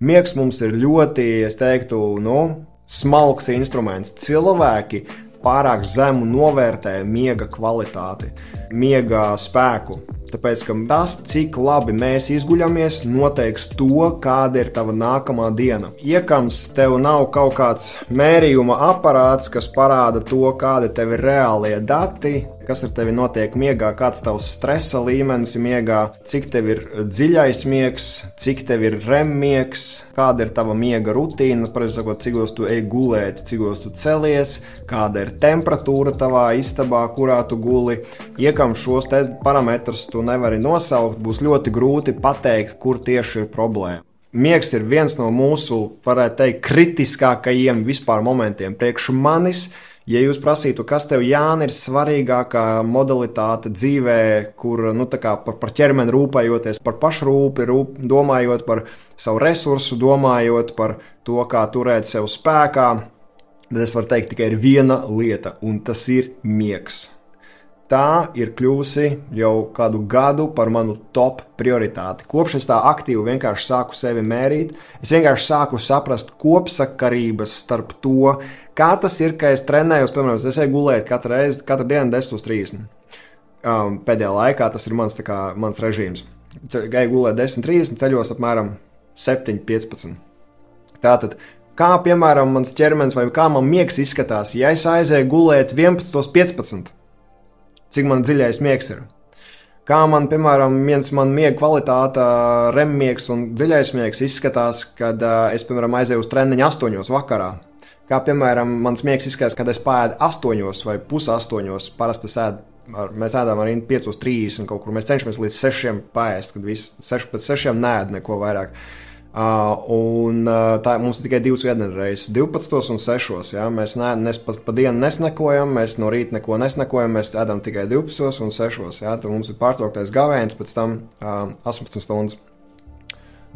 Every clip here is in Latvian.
Miegs mums ir ļoti, es teiktu, smalks instruments. Cilvēki pārāk zemu novērtē miega kvalitāti, miega spēku. Tāpēc, ka tas, cik labi mēs izguļamies, noteiks to, kāda ir tava nākamā diena. Iekams tev nav kaut kāds mērījuma aparāts, kas parāda to, kādi tev ir reālie dati, kas ar tevi notiek miegā, kāds tavs stresa līmenis ir miegā, cik tev ir dziļais miegs, cik tev ir REM miegs, kāda ir tava miega rutīna, sakot, cikos tu ej gulēt, cikos tu celies, kāda ir temperatūra tavā istabā, kurā tu guli. Iekam šos te parametrus tu nevari nosaukt, būs ļoti grūti pateikt, kur tieši ir problēma. Miegs ir viens no mūsu, varētu teikt, kritiskākajiem vispār momentiem. Priekš manis, ja jūs prasītu, kas tev, Jāni, ir svarīgākā modalitāte dzīvē, kur par ķermeni rūpējoties, par pašrūpi, domājot par savu resursu, domājot par to, kā turēt sev spēkā, tad es varu teikt tikai ir viena lieta, un tas ir miegs. Tā ir kļuvusi jau kādu gadu par manu top prioritāti. Kopš es tā aktīvi vienkārši sāku sevi mērīt, es vienkārši sāku saprast kopsakarības starp to, kā tas ir, ka es trenējos, piemēram, es eju gulēt katru dienu 10:30. Pēdējā laikā tas ir mans režīms. Gāju gulēt 10:30, ceļos apmēram 7:15. Tātad, kā piemēram mans ķermenis vai kā man miegs izskatās, ja es aizēju gulēt 11:15? Cik man dziļais miegs ir. Kā man, piemēram, man miega kvalitāte, REM miegs un dziļais miegs izskatās, kad es, piemēram, aizēju uz treniņu 8 vakarā. Kā, piemēram, mans miegs izskatās, kad es paēdu 8 vai pus 8, parasti mēs ēdām arī 5:30 kaut kur, mēs cenšamies līdz 6 paēst, kad visi 6 pēc 6 neēd neko vairāk. Tā mums ir tikai 2 ēdienreizes, 12 un 6. Ja? Mēs pa dienu nesnekojam, mēs no rīta neko nesnekojam, mēs ēdam tikai 12 un 6. Ja? Tad mums ir pārtrauktais gavēns, pēc tam 18 stundas.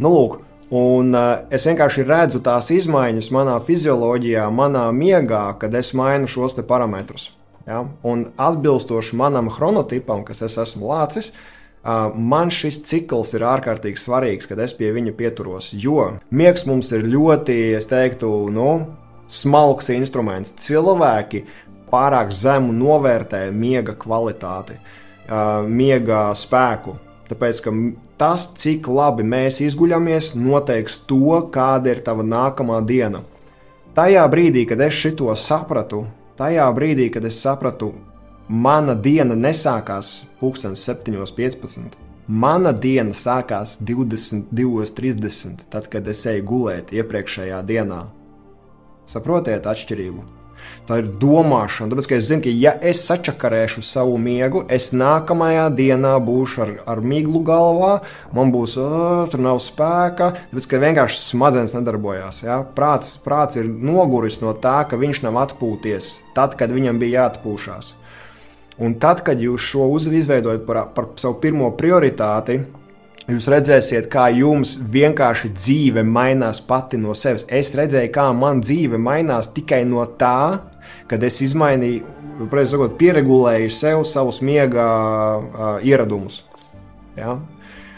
Lūk, un es vienkārši redzu tās izmaiņas manā fizioloģijā, manā miegā, kad es mainu šos te parametrus. Ja? Un atbilstoši manam chronotipam, kas es esmu lācis, man šis cikls ir ārkārtīgi svarīgs, kad es pie viņa pieturos, jo miegs mums ir ļoti, es teiktu, smalks instruments. Cilvēki pārāk zemu novērtē miega kvalitāti, miega spēku. Tāpēc, ka tas, cik labi mēs izguļamies, noteiks to, kāda ir tava nākamā diena. Tajā brīdī, kad es šito sapratu, mana diena nesākās 7:15. Mana diena sākās 22:30, tad, kad es eju gulēt iepriekšējā dienā. Saprotiet atšķirību? Tā ir domāšana, tāpēc, ka es zinu, ka ja es sačakarēšu savu miegu, es nākamajā dienā būšu ar miglu galvā, man būs, tur nav spēka, tāpēc, ka vienkārši smadzenes nedarbojās. Ja? Prāts ir noguris no tā, ka viņš nav atpūties tad, kad viņam bija jāatpūšās. Un tad, kad jūs šo izveidojat par savu pirmo prioritāti, jūs redzēsiet, kā jums vienkārši dzīve mainās pati no sevis. Es redzēju, kā man dzīve mainās tikai no tā, kad es izmainīju, pieregulēju savus miega ieradumus. Ja?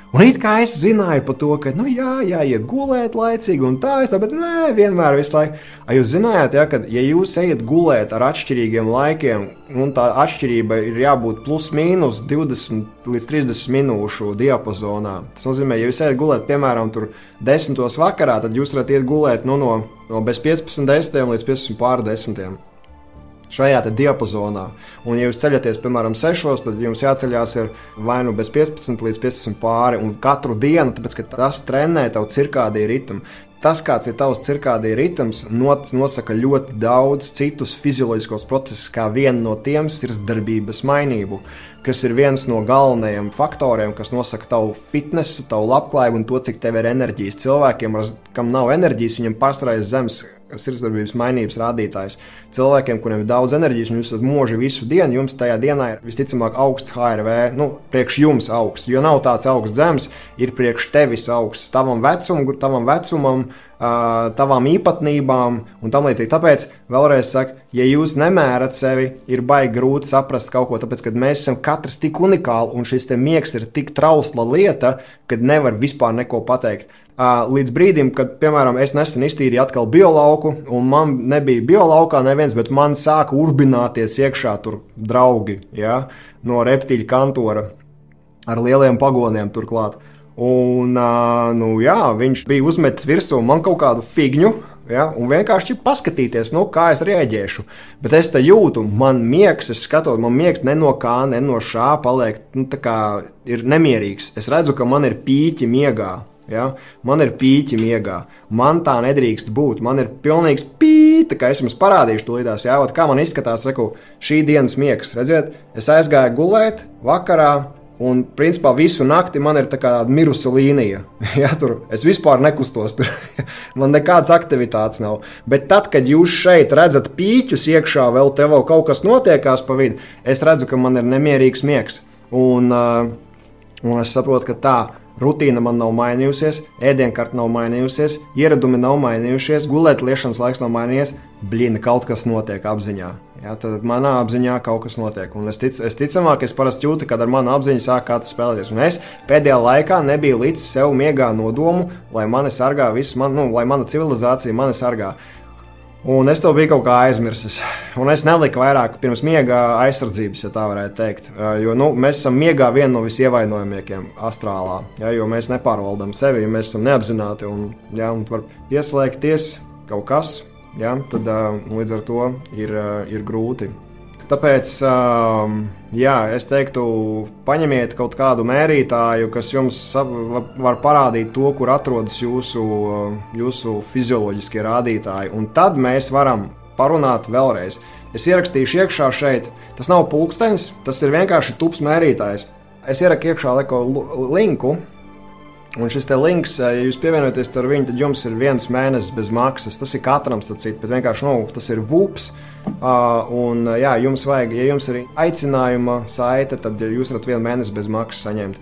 Un it kā es zināju par to, ka, jāiet gulēt laicīgi un tā, bet nē, vienmēr visu laiku. Jūs zinājāt, ka, ja jūs ejat gulēt ar atšķirīgiem laikiem, un tā atšķirība ir jābūt plus mīnus 20 līdz 30 minūšu diapazonā. Tas nozīmē, ja jūs ejat gulēt, piemēram, tur 10 vakarā, tad jūs varat iet gulēt no bez 15:10 līdz 15:10. Šajā te diapazonā. Un, ja jūs ceļaties, piemēram, 6, tad jums jāceļās ir vai nu bez 15 līdz 15 un katru dienu, tāpēc, ka tas trenē tavu cirkādiju ritmu. Tas, kāds ir tavs cirkādija ritms, nosaka ļoti daudz citus fizioloģiskos procesus, kā viena no tiem sirdsdarbības mainību, kas ir viens no galvenajiem faktoriem, kas nosaka tavu fitnesu, tavu labklājību un to, cik tev ir enerģijas. Cilvēkiem, kam nav enerģijas, viņam pārstrājas zemes sirdsdarbības mainības rādītājs. Cilvēkiem, kuriem ir daudz enerģijas, un jūs esat moži visu dienu, jums tajā dienā ir visticamāk augsts HRV, priekš jums augsts, jo nav tāds augsts zemes, ir priekš tevis augsts, tavam vecumam, tavām īpatnībām un tam līdzīgi. Tāpēc vēlreiz saku, ja jūs nemērat sevi, ir baigi grūti saprast kaut ko, tāpēc, kad mēs esam katrs tik unikāli un šis te miegs ir tik trausla lieta, kad nevar vispār neko pateikt. Līdz brīdim, kad, piemēram, es nesen iztīrīju atkal biolauku, un man nebija biolaukā neviens, bet man sāka urbināties iekšā tur draugi, ja, no reptīļa kantora ar lieliem pagoniem turklāt. Un, viņš bija uzmetis virsū man kaut kādu figņu, ja, un vienkārši paskatīties, kā es rēģēšu. Bet es te jūtu, man miegs, man miegs ne no kā, ne no šā paliek, tā kā ir nemierīgs. Es redzu, ka man ir pīķi miegā. Ja? Man ir pīķi miegā. Man tā nedrīkst būt. Man ir pilnīgs pīta, kā es jums parādīšu tūlītās. Ja? Kā man izskatās, šī dienas miegs. Redziet, es aizgāju gulēt vakarā, un principā visu nakti man ir tā kā mirusa līnija. Ja? Tur es vispār nekustos. Tur. Man nekādas aktivitātes nav. Bet tad, kad jūs šeit redzat pīķus iekšā, vēl te vēl kaut kas notiekās pa vidu, es redzu, ka man ir nemierīgs miegs. Un es saprotu, ka tā rutīna man nav mainījusies, ēdienkarta nav mainījusies, ieradumi nav mainījušies, gulēt liešanas laiks nav mainījies, kaut kas notiek apziņā. Ja, tad manā apziņā kaut kas notiek. Un es ticamāk, es parasti jūtu, kad ar manu apziņu sāk kāds spēlēties. Un es pēdējā laikā nebiju līdz sev miegā nodomu, lai mani sargā lai mana civilizācija mani sargā. Un es to biju kaut kā aizmirsis. Un es neliku vairāk pirms miega aizsardzības, ja tā varētu teikt. Jo mēs esam miegā viena no visievainojamākajiem astrālā. Ja, jo mēs nepārvaldam sevi, ja mēs esam neapzināti un var ieslēgties kaut kas. Ja, tad līdz ar to ir grūti. Tāpēc, es teiktu, paņemiet kaut kādu mērītāju, kas jums var parādīt to, kur atrodas jūsu fizioloģiskie rādītāji, un tad mēs varam parunāt vēlreiz. Es ierakstīšu iekšā šeit, tas nav pulkstenis, tas ir vienkārši tups mērītājs. Es ieraku iekšā linku, un šis te links, ja jūs pievienojaties ar viņu, tad jums ir 1 mēnesis bez maksas. Tas ir katram, bet vienkārši tas ir VUPS. Jums vajag, ja jums ir aicinājuma saite, tad jūs varat 1 mēnesi bez maksas saņemt.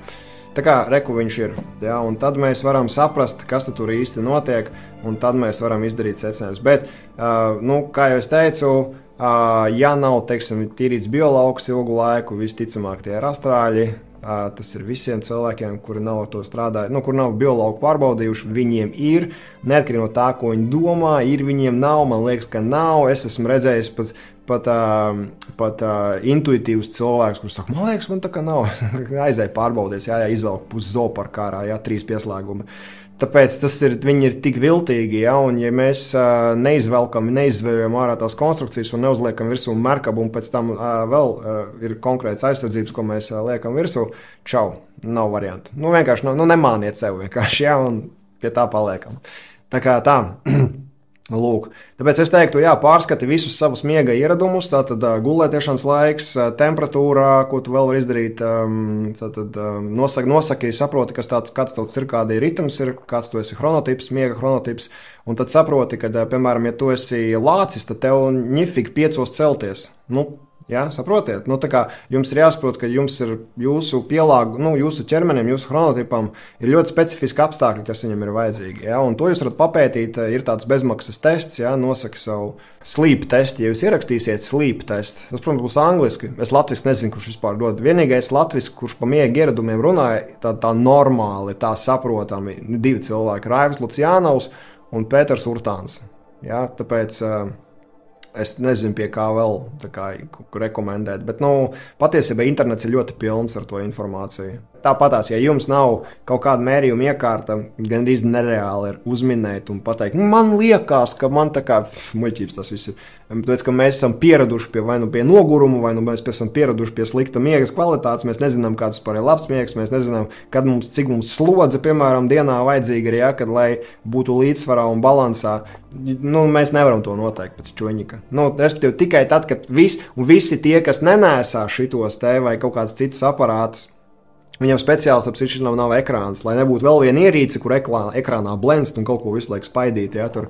Tā kā reku viņš ir, ja, un tad mēs varam saprast, kas tur īsti notiek, un tad mēs varam izdarīt secinājumus. Bet, kā jau es teicu, ja nav, teiksim, tīrīts biolauks ilgu laiku, visticamāk tie ir astrāļi. Tas ir visiem cilvēkiem, kuri nav to strādājuši, kur nav biolauku pārbaudījuši, viņiem ir, neatkarīgi no tā, ko viņi domā, ir viņiem nav, man liekas, ka nav. Es esmu redzējis pat intuitīvs cilvēks, kurš saka, man liekas, man tā kā nav. Aizēja pārbaudies, izvelk pusi zooparka ārā, 3 pieslēgumi. Tāpēc viņi ir tik viltīgi, un ja mēs neizvējam ārā tās konstrukcijas un neuzliekam virsū merkabu, un pēc tam vēl ir konkrēts aizsardzības, ko mēs liekam virsū, nav variantu. Vienkārši nemāniet sev vienkārši, un pie tā paliekam. Tā kā tā. Lūk. Tāpēc es teiktu, pārskati visus savus miega ieradumus, tātad gulētiešanas laiks, temperatūra, ko tu vēl vari izdarīt, nosaki, saproti, kāds tavs cirkādija ritms ir, kāds tu esi chronotips, miega chronotips, un tad saproti, ka, piemēram, ja tu esi lācis, tad tev ņifīgi 5 celties. Ja, saprotiet? Tā kā jums ir jāsaprot, ka jums ir jūsu jūsu ķermenim, jūsu chronotipam ir ļoti specifiski apstākļi, kas viņam ir vajadzīgi. Ja? Un to jūs varat papētīt, ir tāds bezmaksas tests, ja? Nosaka savu sleep testu. Ja jūs ierakstīsiet sleep testu, tas, protams, būs angliski. Es latviski nezinu, kurš vispār dod. Vienīgais latviski, kurš pa miega ieradumiem runāja, tā normāli, tā saprotami, 2 cilvēki, Raivis Luciānovs un Pēters Urtāns. Ja? Tāpēc es nezinu, pie kā vēl rekomendēt, bet patiesībā internets ir ļoti pilns ar to informāciju. Tāpatās, ja jums nav kaut kāda mērījuma iekārta, gandrīz nereāli ir uzminēt un pateikt, man liekas, ka man tā kā muļķības tas viss ir. Tāpēc, ka mēs esam pieraduši pie noguruma, vai mēs esam pieraduši pie slikta miegas kvalitātes, mēs nezinām, kāds par ir labs miegs, mēs nezinām, cik mums slodze, piemēram, dienā vajadzīga ir, kad lai būtu līdzsvarā un balansā. Mēs nevaram to noteikt pēc čoņika. Respektīvi, tikai tad, kad visi tie, kas nenēsā šitos te vai kaut kāds citus aparātus, viņam speciāls apsišanām nav ekrāns, lai nebūtu vēl viena ierīce, kur ekrānā blendst un kaut ko visu laiku spaidīt. Ja, tur.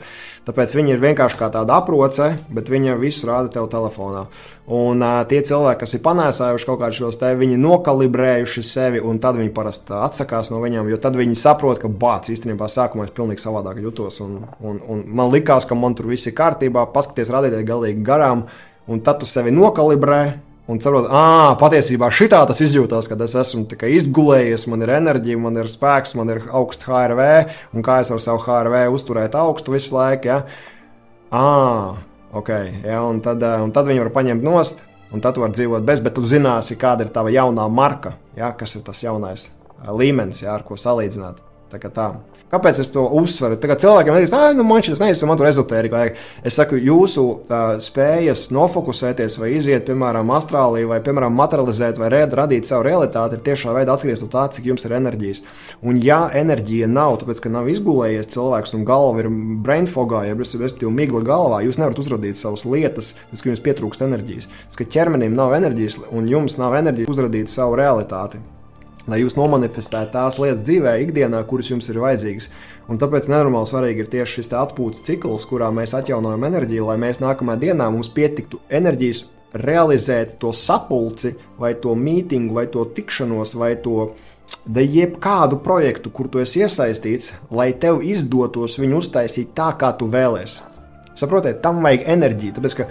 Tāpēc viņi ir vienkārši kā tāda aproce, bet viņi visu rāda tev telefonā. Un tie cilvēki, kas ir panēsājuši kaut kādus šos te, viņi nokalibrējuši sevi, un tad viņi parasti atsakās no viņiem, jo tad viņi saprot, ka īstenībā sākumā es pilnīgi savādāk jutos. Un man likās, ka man tur viss ir kārtībā, paskaties rādītāji galīgi garām, un tad tu sevi nokalibrē. Un saprot, patiesībā šitā tas izjūtās, kad es esmu tikai izgulējies, man ir enerģija, man ir spēks, man ir augsts HRV, un kā es varu savu HRV uzturēt augstu visu laiku, ja? Ok, ja, un tad viņi var paņemt nost, un tad tu vari dzīvot bez, bet tu zināsi, kāda ir tava jaunā marka, ja? Kas ir tas jaunais līmenis, ja? Ar ko salīdzināt. Tā. Kāpēc es to uzsveru? Tagad cilvēkiem liekas, man šis neizsaka, man tur ezotērika. Es saku, jūsu spējas nofokusēties vai iziet, piemēram, astrālī, vai, piemēram, materializēt vai radīt savu realitāti, ir tiešā veidā atkarīgs no tā, cik jums ir enerģijas. Un ja enerģija nav, tāpēc, ka nav izgulējies cilvēks un galva ir brain fogā, ja esat migla galvā, jūs nevarat uzradīt savas lietas, tāpēc, ka jums pietrūkst enerģijas. Tāpēc, ka ķermenim nav enerģijas un jums nav enerģijas uzradīt savu realitāti. Lai jūs nomanifestētu tās lietas dzīvē, ikdienā, kuras jums ir vajadzīgas. Un tāpēc nenormāli svarīgi ir tieši šis atpūtas cikls, kurā mēs atjaunojam enerģiju, lai mēs nākamajā dienā mums pietiktu enerģijas realizēt to sapulci, vai to mītingu, vai to tikšanos, vai to jebkādu projektu, kur tu esi iesaistīts, lai tev izdotos viņu uztaisīt tā, kā tu vēlies. Saprotiet, tam vajag enerģiju, tāpēc, ka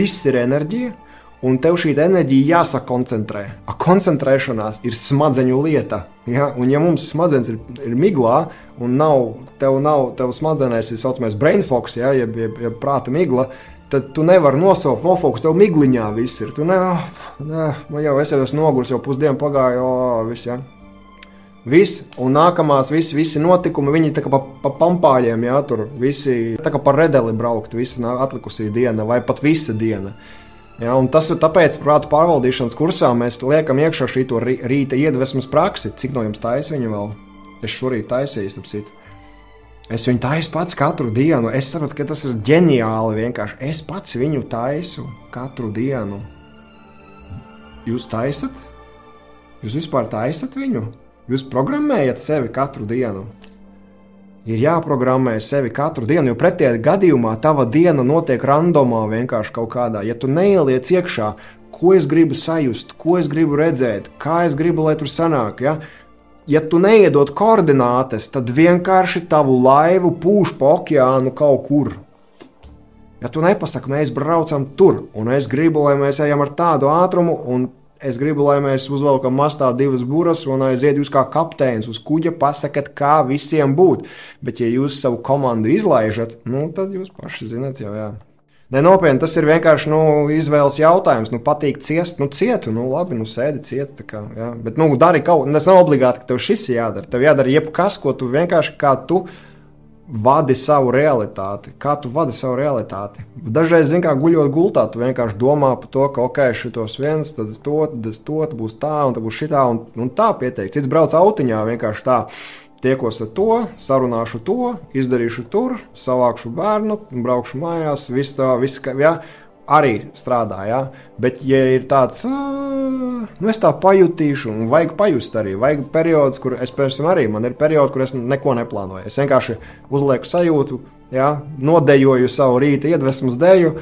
viss ir enerģija, un tev šī enerģija jāsakoncentrē. Koncentrēšanās ir smadzeņu lieta. Ja? Un ja mums smadzenes ir miglā, un tev smadzenēs ir saucamais brain fogs, ja? jeb prāta migla, tad tu nevari nofokus, tev migliņā viss ir. Tu es jau esmu nogurs, jau pusdienu pagāju, viss, ja? Viss, un nākamās visi notikumi, viņi tā kā pa pampāļiem, ja? Tur visi tā kā pa redeli braukt, visa atlikusī diena, vai pat visa diena. Ja, un tas ir tāpēc, prāta pārvaldīšanas kursā mēs liekam iekšā šito rīta iedvesmas praksi. Cik no jums taisa viņu vēl? Es šorīt taisīju, starpcīt. Es viņu taisu pats katru dienu. Es saprotu, ka tas ir ģeniāli vienkārši. Es pats viņu taisu katru dienu. Jūs taisat? Jūs vispār taisat viņu? Jūs programmējat sevi katru dienu? Ir jāprogrammē sevi katru dienu, jo pretējā gadījumā tava diena notiek randomā vienkārši kaut kādā. Ja tu neieliec iekšā, ko es gribu sajust, ko es gribu redzēt, kā es gribu, lai tur sanāk, ja tu neiedod koordinātes, tad vienkārši tavu laivu pūš pa okeānu kaut kur. Ja tu nepasaki, mēs braucam tur, un es gribu, lai mēs ejam ar tādu ātrumu, un es gribu, lai mēs uzvelkam mastā 2 buras un aiziet jūs kā kapteinis uz kuģa, pasakat, kā visiem būt. Bet ja jūs savu komandu izlaižat, tad jūs paši zinat jau, jā. Nenopietni, tas ir vienkārši, izvēles jautājums. Patīk ciest, cietu, labi, sēdi cieti, tā kā, jā. Bet, dari kaut, tas nav obligāti, ka tev šis jādara. Tev jādara jebkas, ko tu vienkārši, kā tu vadi savu realitāti. Kā tu vadi savu realitāti? Dažreiz, kā guļot gultā, tu vienkārši domā par to, ka, ok, šitos viens, tad es to, būs tā, un tad būs šitā, un tā pieteikt. Cits brauc autiņā vienkārši tā, tiekos ar to, sarunāšu to, izdarīšu tur, savākšu bērnu, braukšu mājās, viss, jā, arī strādā, jā. Bet, ja ir tāds, es tā pajutīšu, un vajag pajust arī, vajag periods, kur es, piemēram, arī, man ir periodi, kur es neko neplānoju. Es vienkārši uzlieku sajūtu, jā, nodejoju savu rīta iedvesmas deju,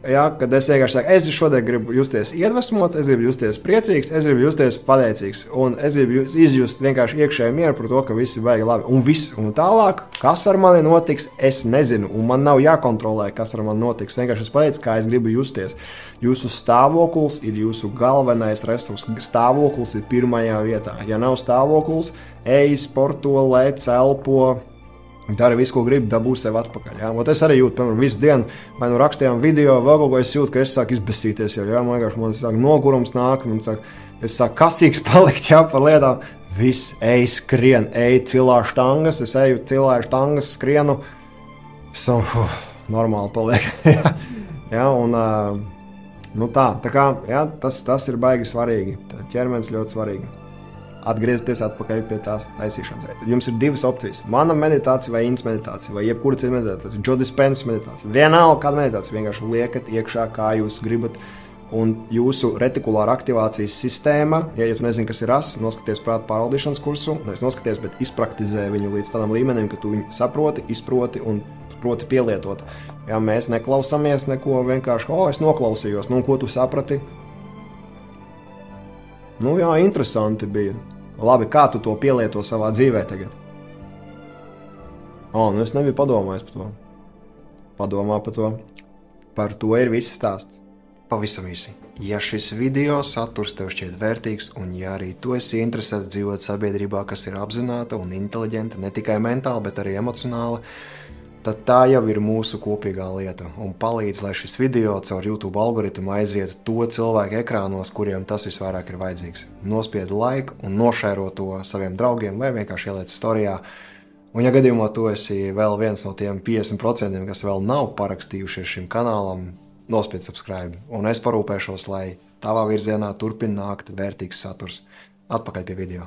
jā, kad es vienkārši saku, es šodien gribu justies iedvesmots, es gribu justies priecīgs, es gribu justies pateicīgs, un es gribu izjust vienkārši iekšēju mieru par to, ka viss ir baigi labi. Un viss, un tālāk, kas ar mani notiks, es nezinu, un man nav jākontrolē, kas ar mani notiks. Vienkārši es pateicu, kā es gribu justies. Jūsu stāvoklis ir jūsu galvenais resurs. Stāvoklis ir pirmajā vietā. Ja nav stāvoklis, ej, sporto, lec, elpo, dari visu, ko gribi, dabūs sev atpakaļ. Ja? Es arī jūtu, piemēram, visu dienu, vai rakstījām video, vēl kaut ko es jūtu, ka es sāku izbesīties jau. Ja? Man sāk nogurums nāk, es sāku kasīgs palikt, ja, par lietām. Viss, ej, skrien, ej, cilā štangas, es eju cilāju štangas, skrienu. Normāli paliek. Ja, un tā kā, ja, tas ir baigi svarīgi. Ķermenis ļoti svarīgi. Atgriezties atpakaļ pie tās taisīšanas. Jums ir 2 opcijas. Mana meditācija vai Inns meditācija, vai jebkura cita meditācija, Joe Dispenza meditācija. Vienalga kāda meditācija, vienkārši liekat iekšā, kā jūs gribat. Un jūsu retikulāra aktivācijas sistēma, ja tu nezini, kas ir RAS, noskaties prāta pārvaldīšanas kursu, nevis noskaties, bet izpraktizē viņu līdz tādam līmenim, ka tu viņu saproti, izproti un proti pielietot. Ja mēs neklausāmies neko vienkārši, es noklausījos, ko tu saprati? Jā, interesanti bija. Labi, kā tu to pielieto savā dzīvē tagad? Es nebiju padomājis par to. Padomā par to. Par to ir viss stāsts. Pavisam īsi. Ja šis video saturs tev šķiet vērtīgs, un ja arī tu esi interesēts dzīvot sabiedrībā, kas ir apzināta un inteliģenta, ne tikai mentāli, bet arī emocionāli, tad tā jau ir mūsu kopīgā lieta un palīdz, lai šis video caur YouTube algoritmu aizietu to cilvēku ekrānos, kuriem tas visvairāk ir vajadzīgs. Nospied like un nošēro to saviem draugiem vai vienkārši ieliec storijā. Un ja gadījumā tu esi vēl viens no tiem 50%, kas vēl nav parakstījušies šim kanālam, nospied subscribe, un es parūpēšos, lai tavā virzienā turpina nākt vērtīgs saturs. Atpakaļ pie video.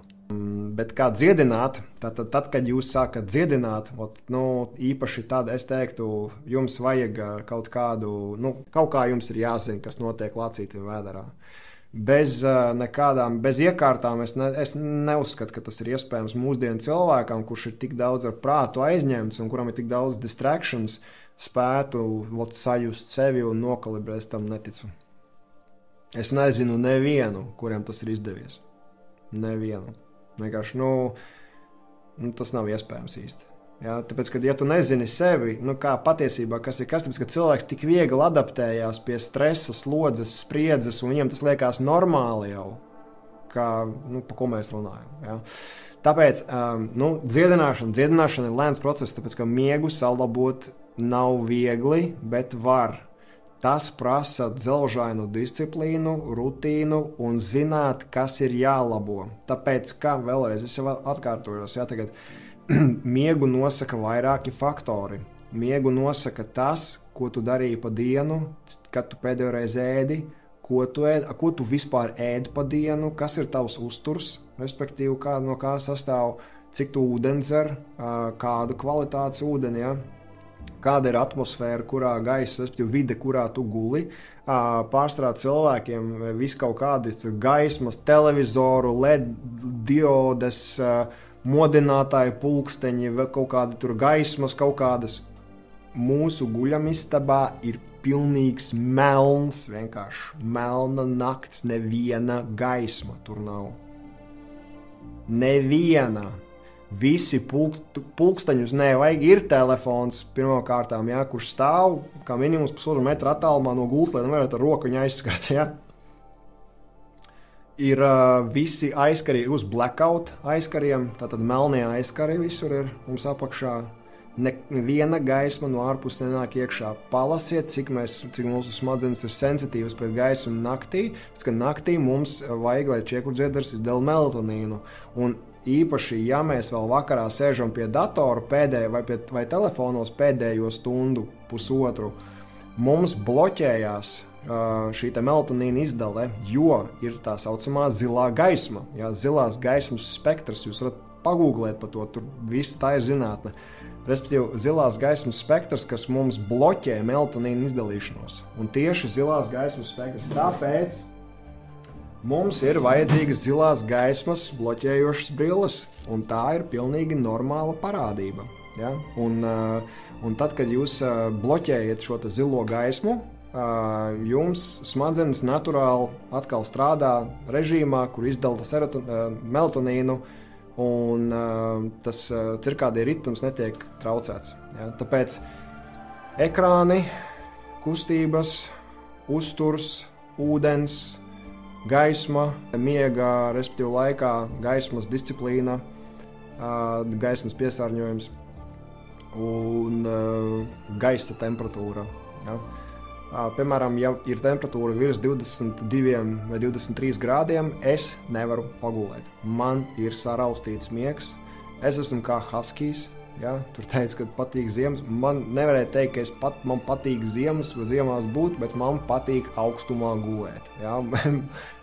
Bet kā dziedināt, tad, kad jūs sākat dziedināt, īpaši tad es teiktu, jums vajag kaut kādu, kaut kā jums ir jāzina, kas notiek lacītim vēderā. Bez iekārtām es neuzskatu, ka tas ir iespējams mūsdienu cilvēkam, kurš ir tik daudz ar prātu aizņemts un kuram ir tik daudz distractions, spētu sajust sevi un nokalibrēt, es tam neticu. Es nezinu nevienu, kuriem tas ir izdevies. Nevienu. Vienkārši, tas nav iespējams īsti. Ja? Tāpēc, ka, ja tu nezini sevi, kā patiesībā, kas ir kas, tāpēc, ka cilvēks tik viegli adaptējās pie stresa, slodzes, spriedzes, un viņiem tas liekas normāli jau, kā, pa ko mēs runājam. Ja? Tāpēc, dziedināšana ir lēns process, tāpēc, ka miegu salabot nav viegli, bet var. Tas prasa dzelžainu disciplīnu, rutīnu un zināt, kas ir jālabo. Tāpēc, kā vēlreiz es jau atkārtojos, tagad miegu nosaka vairāki faktori. Miegu nosaka tas, ko tu darīji pa dienu, kad tu pēdējo reizi ēdi, ko tu vispār ēdi pa dienu, kas ir tavs uzturs, respektīvi, no kā sastāv, cik tu ūdeni dzer, kādu kvalitātes ūdeni, ja? Kāda ir atmosfēra, kurā gaisa, respektīvi vide, kurā tu guli. Pārstrādā cilvēkiem viss kaut kādas gaismas, televizoru, LED diodes, modinātāju pulksteņi, kaut kādi tur gaismas, kaut kādas. Mūsu guļamistabā ir pilnīgs melns, vienkārši melna nakts, neviena gaisma tur nav. Neviena. Visi pulksteņus nevajag, ir telefons pirmkārtām, ja, kurš stāv kā minimums 1,5 metra attālumā no gultas, lai nevarētu ar roku viņu aizskart. Ja. Ir visi aizkari uz blackout aizkariem, tātad melnie aizkari visur ir mums apakšā. Neviena gaisma no ārpus nenāk iekšā. Palasiet, cik mūsu smadzenes ir sensitīvas pret gaismu naktī, pēc ka naktī mums vajag, lai čiekurdziedars izdala melatonīnu. Un īpaši, ja mēs vēl vakarā sēžam pie datora vai telefonos pēdējo stundu, pusotru, mums bloķējās šī melatonīna izdale, jo ir tā saucamā zilā gaisma. Ja, zilās gaismas spektrs, jūs varat pagūglēt par to, tur viss tā ir zinātne. Respektīvi, zilās gaismas spektrs, kas mums bloķē melatonīna izdalīšanos. Un tieši zilās gaismas spektrs. Tāpēc mums ir vajadzīgas zilās gaismas bloķējošas brilles, un tā ir pilnīgi normāla parādība. Ja? Un tad, kad jūs bloķējat šo zilo gaismu, jums smadzenes naturāli atkal strādā režīmā, kur izdala melatonīnu, un tas cirkādija ritms netiek traucēts. Ja? Tāpēc ekrāni, kustības, uzturs, ūdens, gaisma, miega, respektīvi laikā, gaismas disciplīna, gaismas piesārņojums un gaisa temperatūra. Ja? Piemēram, ja ir temperatūra virs 22 vai 23 grādiem, es nevaru pagulēt. Man ir saraustīts miegs, es esmu kā huskijs. Ja? Tur teica, ka patīk ziemas. Man nevarēja teikt, ka man patīk ziemas vai ziemās būt, bet man patīk augstumā gulēt. Ja?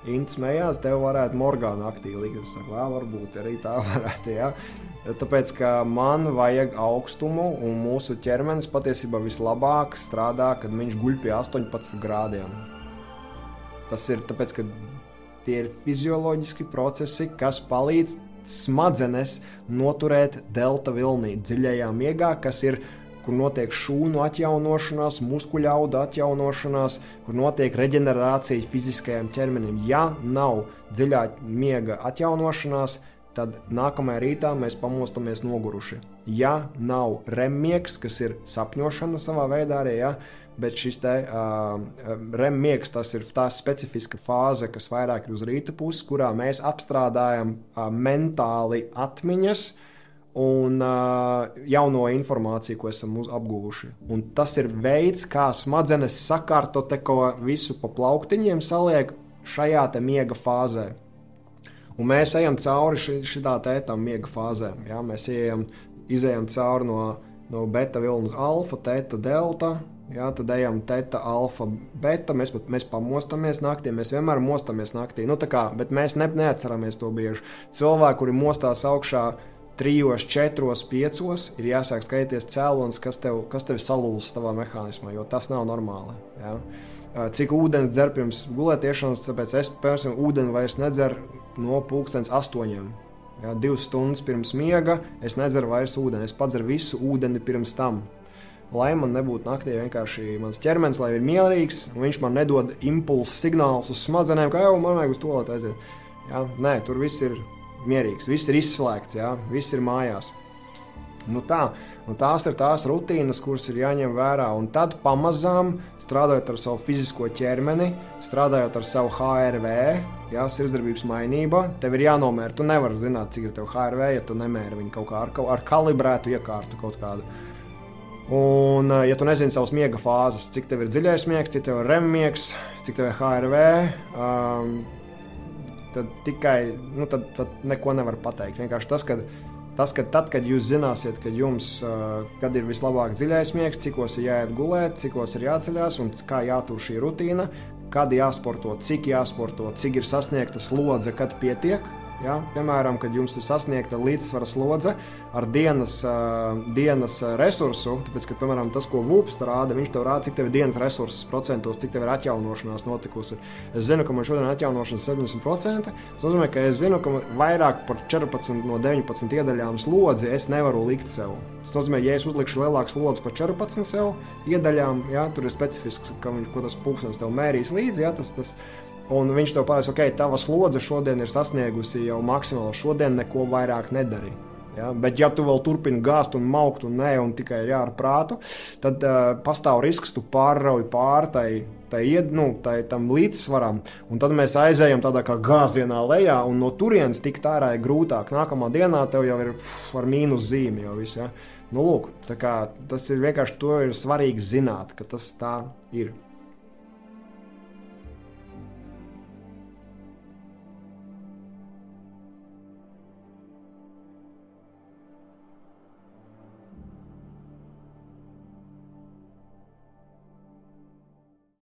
Ints smējās, tev varētu morgā naktī likt. Es saku, varbūt arī tā varētu. Ja? Tāpēc, ka man vajag augstumu, un mūsu ķermenis patiesībā vislabāk strādā, kad viņš guļ pie 18 grādiem. Tas ir tāpēc, ka tie ir fizioloģiski procesi, kas palīdz smadzenes noturēt delta vilnī dziļajā miegā, kas ir, kur notiek šūnu atjaunošanās, muskuļauda atjaunošanās, kur notiek reģenerācija fiziskajam ķermenim. Ja nav dziļā miega atjaunošanās, tad nākamajā rītā mēs pamostamies noguruši. ja nav remmiegs, kas ir sapņošana savā veidā arī, ja, bet šis te remmiegs, tas ir tā specifiska fāze, kas vairāk ir uz rīta puses, kurā mēs apstrādājam mentāli atmiņas un jauno informāciju, ko esam apguvuši. Un tas ir veids, kā smadzenes sakārto te ko visu pa plauktiņiem saliek šajā te miega fāzē. Un mēs ejam cauri šitā tētam miega fāzēm. Ja? Mēs izejam cauri no beta vilnas alfa, teta, delta, ja? Tad ejam teta, alfa, beta, mēs pamostamies naktī, mēs vienmēr mostamies naktī. Nu, tā kā, bet mēs neatceramies to bieži. Cilvēki, kuri mostās augšā 3, 4, 5, ir jāsāk skaities cēlonis, kas tev salūzis tavā mehānismā, jo tas nav normāli. Ja? Cik ūdens dzer pirms gulētiešanas, tāpēc es personīgi ūdeni vairs nedzeru no 8:00. Ja? 2 stundas pirms miega es nedzeru vairs ūdeni, es padzeru visu ūdeni pirms tam. Lai man nebūtu naktī vienkārši mans ķermenis, lai ir mierīgs, un viņš man nedod impulsu signālus uz smadzenēm, ka jau man vajag uz toaleti aiziet. Ja? Nē, tur viss ir mierīgs, viss ir izslēgts, ja? Viss ir mājās. Nu tā, un tās ir tās rutīnas, kuras ir jāņem vērā, un tad pamazām, strādājot ar savu fizisko ķermeni, strādājot ar savu HRV, ja, sirdsdarbības mainība, tev ir jānomēra. Tu nevari zināt, cik ir tev HRV, ja tu nemēri viņu kaut kā ar kalibrētu iekārtu kaut kādu. Un, ja tu nezini savus miega fāzes, cik tev ir dziļais miegs, cik tev ir REM miegs, cik tev ir HRV, tad tikai, tad neko nevar pateikt. Vienkārši tas, ka tad, kad jūs zināsiet, ka jums, kad ir vislabāk dziļais miegs, cikos ir jāiet gulēt, cikos ir jāceļās un kā jātur šī rutīna, kad jāsporto, cik ir sasniegta slodze, kad pietiek. Ja? Piemēram, kad jums ir sasniegta līdzsvara slodze ar dienas resursu, tāpēc, ka, piemēram, tas, ko VUPS rāda, viņš tev rāda, cik tev ir dienas resursus procentos, cik tev ir atjaunošanās notikusi. Es zinu, ka man šodien atjaunošanas 70%, tas nozīmē, ka es zinu, ka vairāk par 14 no 19 iedaļām slodzi es nevaru likt sev. Tas nozīmē, ja es uzlikšu lielāku slodzi par 14 sev iedaļām, ja, tur ir specifisks, ko tas pulkstenis tev mērīs līdzi, ja, tas un viņš tev pateiks, ok, tava slodze šodien ir sasniegusi jau maksimāli, šodien neko vairāk nedari. Ja? Bet ja tu vēl turpini gāzt un maukt un tikai ir jāra prātu, tad pastāv risks, tu pārrauj tam līdzsvaram, un tad mēs aizējam tādā kā gāzienā lejā, un no turienes tikt ārā ir grūtāk. Nākamā dienā tev jau ir ar mīnus zīmi jau viss. Ja? Nu, lūk, tā kā tas ir vienkārši, to ir svarīgi zināt, ka tas tā ir.